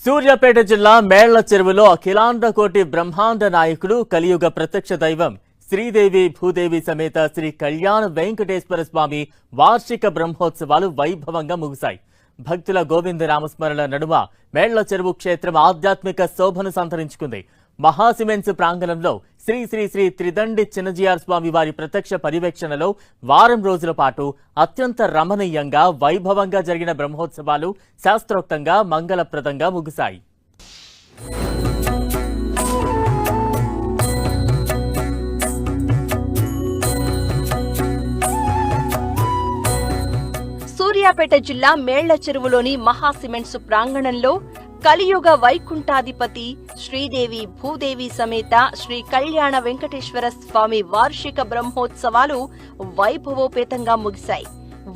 సూర్యాపేట జిల్లా మేళ్ల చెరువులో అఖిలాండకోటి బ్రహ్మాండ నాయకుడు కలియుగ ప్రత్యక్ష దైవం శ్రీదేవి భూదేవి సమేత శ్రీ కళ్యాణ వెంకటేశ్వర స్వామి వార్షిక బ్రహ్మోత్సవాలు వైభవంగా ముగిశాయి. భక్తుల గోవింద నామస్మరణ నడుమ మేళ్ల చెరువు క్షేత్రం ఆధ్యాత్మిక శోభను సంతరించుకుంది. మహాసిమెన్స్ ప్రాంగణంలో శ్రీ శ్రీ శ్రీ త్రిదండి చిన్నజీఆర్ స్వామి వారి ప్రత్యక్ష పర్యవేక్షణలో వారం రోజుల పాటు అత్యంత రమణీయంగా వైభవంగా జరిగిన బ్రహ్మోత్సవాలు శాస్త్రోక్తంగా మంగళప్రదంగా ముగిశాయి. సూర్యాపేట జిల్లా మేళ్ల చెరువులోని మహాసిమెంట్స్ ప్రాంగణంలో కలియుగ వైకుంఠాధిపతి శ్రీదేవి భూదేవి సమేత శ్రీ కళ్యాణ వెంకటేశ్వర స్వామి వార్షిక బ్రహ్మోత్సవాలు వైభవోపేతంగా ముగిశాయి.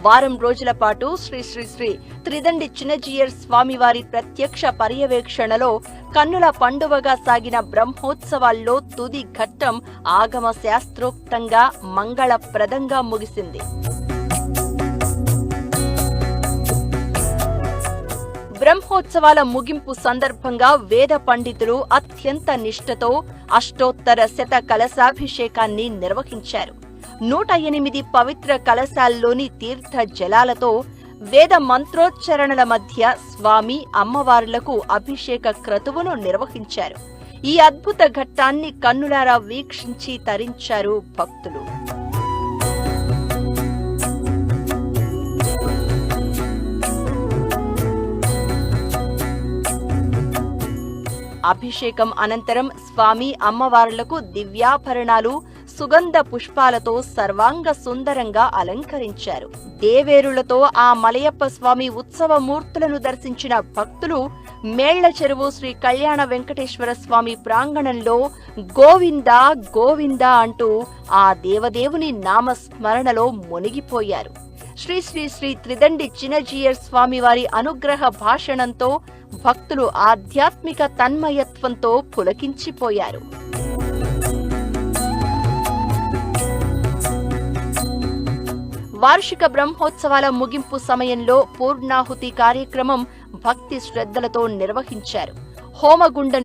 వారం రోజుల పాటు శ్రీ శ్రీ శ్రీ త్రిదండి చిన్నజీయర్ స్వామివారి ప్రత్యక్ష పర్యవేక్షణలో కన్నుల పండువగా సాగిన బ్రహ్మోత్సవాల్లో తుది ఘట్టం ఆగమ శాస్త్రోక్తంగా మంగళప్రదంగా ముగిసింది. బ్రహ్మోత్సవాల ముగింపు సందర్భంగా వేద పండితులు అత్యంత నిష్ఠతో అష్టోత్తర శత కలశాభిషేకాన్ని నిర్వహించారు. 108 పవిత్ర కలశాల్లోని తీర్థ జలాలతో వేద మంత్రోచ్చరణల మధ్య స్వామి అమ్మవార్లకు అభిషేక క్రతువును నిర్వహించారు. ఈ అద్భుత ఘట్టాన్ని కన్నులారా వీక్షించి తరించారు భక్తులు. అభిషేకం అనంతరం స్వామి అమ్మవార్లకు దివ్యాభరణాలు సుగంధ పుష్పాలతో సర్వాంగ సుందరంగా అలంకరించారు. దేవేరులతో ఆ మలయప్ప స్వామి ఉత్సవ మూర్తులను దర్శించిన భక్తులు మేళ్ల చెరువు శ్రీ కళ్యాణ వెంకటేశ్వర స్వామి ప్రాంగణంలో గోవిందా గోవిందా అంటూ ఆ దేవదేవుని నామస్మరణలో మునిగిపోయారు. శ్రీ శ్రీ శ్రీ త్రిదండి చిన్నజీయర్ స్వామివారి అనుగ్రహ భాషణంతో భక్తులు ఆధ్యాత్మిక తన్మయత్వంతో పులకించిపోయారు. వార్షిక బ్రహ్మోత్సవాల ముగింపు సమయంలో పూర్ణాహుతి కార్యక్రమం భక్తి శ్రద్ధలతో నిర్వహించారు. హోమగుండం